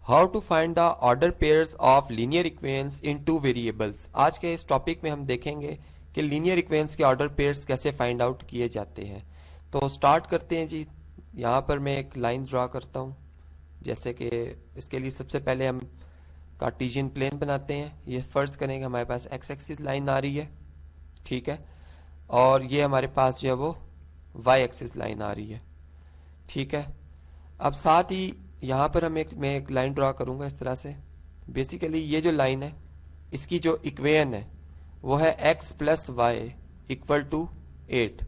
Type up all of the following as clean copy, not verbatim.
How to find the order pairs of linear equations in two variables. आज के इस topic में हम देखेंगे कि लीनियर इक्वेशंस के ऑर्डर पेयर्स कैसे फाइंड आउट किए जाते हैं। तो स्टार्ट करते हैं जी। यहाँ पर मैं एक लाइन ड्रा करता हूँ। जैसे कि इसके लिए सबसे पहले हम कार्टेशियन प्लेन बनाते हैं। ये फर्ज करेंगे हमारे पास एक्स एक्सिस लाइन आ रही है, ठीक है, और ये हमारे पास जो है वो वाई एक्सिस लाइन आ रही है, ठीक है। अब साथ ही यहाँ पर मैं एक लाइन ड्रा करूँगा इस तरह से। बेसिकली ये जो लाइन है इसकी जो इक्वेशन है वो है x plus Y equal to 8।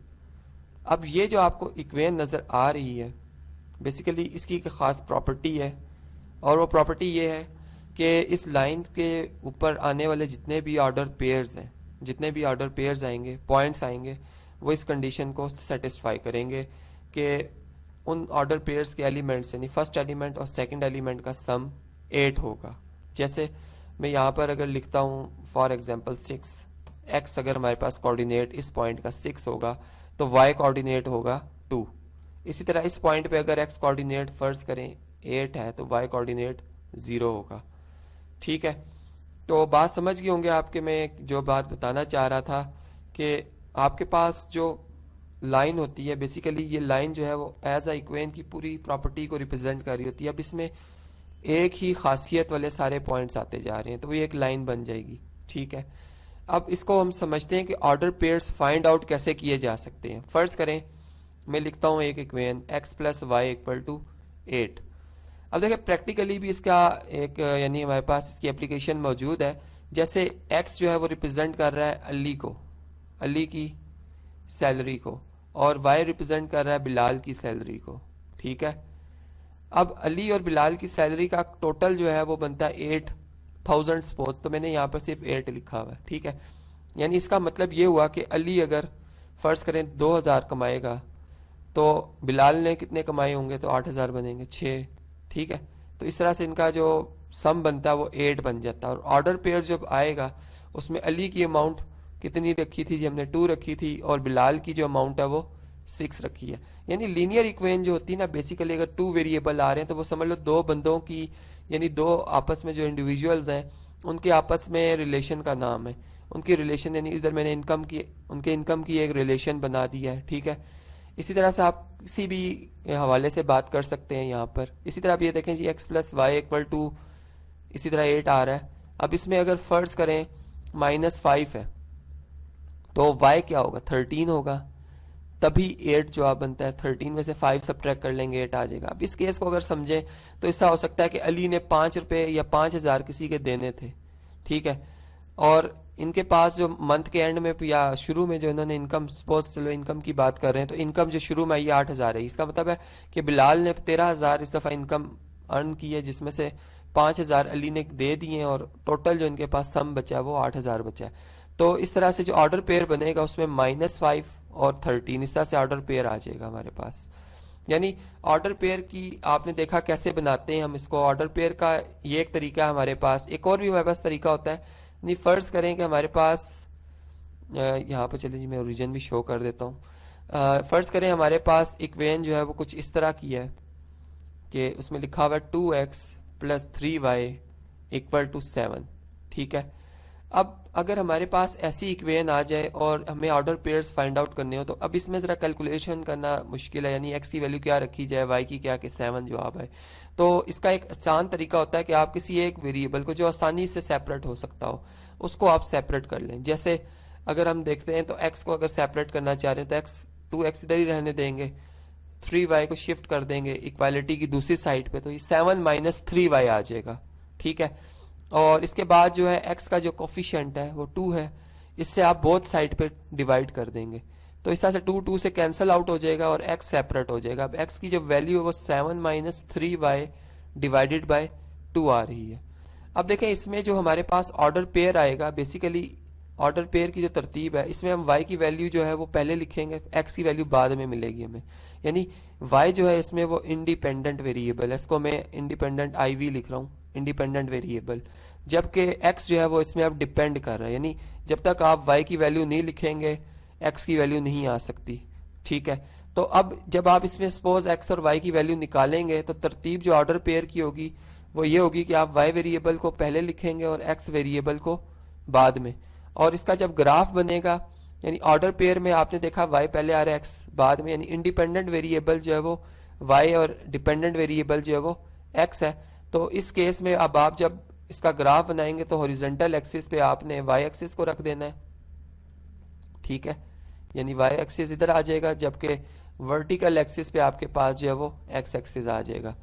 अब ये जो आपको इक्वेशन नज़र आ रही है बेसिकली इसकी एक ख़ास प्रॉपर्टी है, और वो प्रॉपर्टी ये है कि इस लाइन के ऊपर आने वाले जितने भी ऑर्डर पेयर्स हैं, जितने भी ऑर्डर पेयर्स आएंगे, पॉइंट्स आएंगे, वो इस कंडीशन को सेटिस्फाई करेंगे कि उन ऑर्डर पेयर्स के एलिमेंट्स यानी फर्स्ट एलिमेंट और सेकंड एलिमेंट का सम 8 होगा। जैसे मैं यहाँ पर अगर लिखता हूँ फॉर एग्जांपल 6, x अगर हमारे पास कोऑर्डिनेट इस पॉइंट का 6 होगा तो y कोऑर्डिनेट होगा 2। इसी तरह इस पॉइंट पे अगर x कोऑर्डिनेट फर्ज करें 8 है तो y कोऑर्डिनेट 0 होगा, ठीक है। तो बात समझ गए होंगे आपके, मैं जो बात बताना चाह रहा था कि आपके पास जो लाइन होती है बेसिकली ये लाइन जो है वो एज अ इक्वेशन की पूरी प्रॉपर्टी को रिप्रेजेंट कर रही होती है। अब इसमें एक ही खासियत वाले सारे पॉइंट्स आते जा रहे हैं तो ये एक लाइन बन जाएगी, ठीक है। अब इसको हम समझते हैं कि ऑर्डर पेयर्स फाइंड आउट कैसे किए जा सकते हैं। फर्ज करें मैं लिखता हूँ एक equation x plus Y equal to 8। अब देखिए प्रैक्टिकली भी इसका एक यानी हमारे पास इसकी एप्लीकेशन मौजूद है। जैसे x जो है वो रिप्रेजेंट कर रहा है अली को, अली की सैलरी को, और y रिप्रेजेंट कर रहा है बिलाल की सैलरी को, ठीक है। अब अली और बिलाल की सैलरी का टोटल जो है वो बनता है 8000 सपोज, तो मैंने यहाँ पर सिर्फ 8 लिखा हुआ है, ठीक है। यानी इसका मतलब ये हुआ कि अली अगर फर्ज करें 2000 कमाएगा तो बिलाल ने कितने कमाए होंगे, तो 8000 बनेंगे 6, ठीक है। तो इस तरह से इनका जो सम बनता है वो 8 बन जाता है। और ऑर्डर पेयर जब आएगा उसमें अली की अमाउंट कितनी रखी थी जी, हमने 2 रखी थी, और बिलाल की जो अमाउंट है वो 6 रखी है। यानी लीनियर इक्वेशन जो होती है ना बेसिकली अगर 2 वेरिएबल आ रहे हैं तो वो समझ लो दो बंदों की यानी दो आपस में जो इंडिविजुअल्स हैं उनके आपस में रिलेशन का नाम है, उनकी रिलेशन। यानी इधर मैंने इनकम की, उनके इनकम की एक रिलेशन बना दिया है, ठीक है। इसी तरह से आप किसी भी हवाले से बात कर सकते हैं यहाँ पर। इसी तरह आप ये देखें जी x plus Y equal to इसी तरह 8 आ रहा है। अब इसमें अगर फर्ज करें -5 है तो y क्या होगा, 13 होगा, तभी 8 जवाब बनता है। 13 में से 5 सब्ट्रैक्ट कर लेंगे 8 आ जाएगा। अब इस केस को अगर समझें तो इस तरह हो सकता है कि अली ने 5 रुपये या 5000 किसी के देने थे, ठीक है, और इनके पास जो मंथ के एंड में या शुरू में जो इन्होंने इनकम, सपोज चलो इनकम की बात कर रहे हैं, तो इनकम जो शुरू में आई 8000 है। इसका मतलब है कि बिलाल ने 13000 इस दफ़ा इनकम अर्न की है, जिसमें से 5000 अली ने दे दिए और टोटल जो इनके पास सम बचा है वो 8000 बचा है। तो इस तरह से जो ऑर्डर पेयर बनेगा उसमें -5 और 13 इस तरह से ऑर्डर पेयर आ जाएगा हमारे पास। यानी ऑर्डर पेयर की आपने देखा कैसे बनाते हैं हम इसको। ऑर्डर पेयर का ये एक तरीका है हमारे पास। एक और भी हमारे पास तरीका होता है। नहीं फर्ज करें कि हमारे पास यहाँ पर चलिए जी मैं ओरिजिन भी शो कर देता हूँ। फर्ज करें हमारे पास इक्वेशन जो है वो कुछ इस तरह की है कि उसमें लिखा हुआ है 2x plus 3y equal to 7, ठीक है। अब अगर हमारे पास ऐसी इक्वेशन आ जाए और हमें ऑर्डर पेयर्स फाइंड आउट करने हो तो अब इसमें ज़रा कैलकुलेशन करना मुश्किल है। यानी x की वैल्यू क्या रखी जाए, y की क्या, कि 7 जवाब है। तो इसका एक आसान तरीका होता है कि आप किसी एक वेरिएबल को जो आसानी से सेपरेट हो सकता हो उसको आप सेपरेट कर लें। जैसे अगर हम देखते हैं तो x को अगर सेपरेट करना चाह रहे हैं तो 2x इधर ही रहने देंगे, 3y को शिफ्ट कर देंगे इक्वालिटी की दूसरी साइड पे, तो ये 7 - 3y आ जाएगा, ठीक है। और इसके बाद जो है x का जो कोफिशिएंट है वो 2 है, इससे आप बोथ साइड पे डिवाइड कर देंगे, तो इस तरह से 2 से कैंसिल आउट हो जाएगा और x सेपरेट हो जाएगा। अब x की जो वैल्यू है वो 7 - 3y डिवाइडेड बाय 2 आ रही है। अब देखें इसमें जो हमारे पास ऑर्डर पेयर आएगा बेसिकली ऑर्डर पेयर की जो तरतीब है इसमें हम y की वैल्यू जो है वो पहले लिखेंगे, x की वैल्यू बाद में मिलेगी हमें। यानी y जो है इसमें वो इंडिपेंडेंट वेरिएबल है, इसको मैं इंडिपेंडेंट IV लिख रहा हूँ, इंडिपेंडेंट वेरिएबल। जबकि x जो है वो इसमें अब डिपेंड कर रहा है, यानी जब तक आप y की वैल्यू नहीं लिखेंगे x की वैल्यू नहीं आ सकती, ठीक है। तो अब जब आप इसमें सपोज x और y की वैल्यू निकालेंगे तो तरतीब जो ऑर्डर पेयर की होगी वो ये होगी कि आप y वेरिएबल को पहले लिखेंगे और x वेरिएबल को बाद में। और इसका जब ग्राफ बनेगा, यानी ऑर्डर पेयर में आपने देखा y पहले आ रहा है x बाद में, यानी इंडिपेंडेंट वेरिएबल जो है वो y और डिपेंडेंट वेरिएबल जो है वो x है। तो इस केस में अब आप जब इसका ग्राफ बनाएंगे तो हॉरिजॉन्टल एक्सिस पे आपने y एक्सिस को रख देना है, ठीक है, यानी y एक्सिस इधर आ जाएगा, जबकि वर्टिकल एक्सिस पे आपके पास जो है वो x एक्सिस आ जाएगा,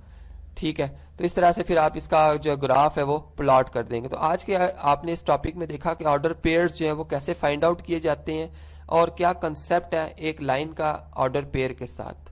ठीक है। तो इस तरह से फिर आप इसका जो ग्राफ है वो प्लॉट कर देंगे। तो आज के आपने इस टॉपिक में देखा कि ऑर्डर पेयर्स जो है वो कैसे फाइंड आउट किए जाते हैं और क्या कंसेप्ट है एक लाइन का ऑर्डर पेयर के साथ।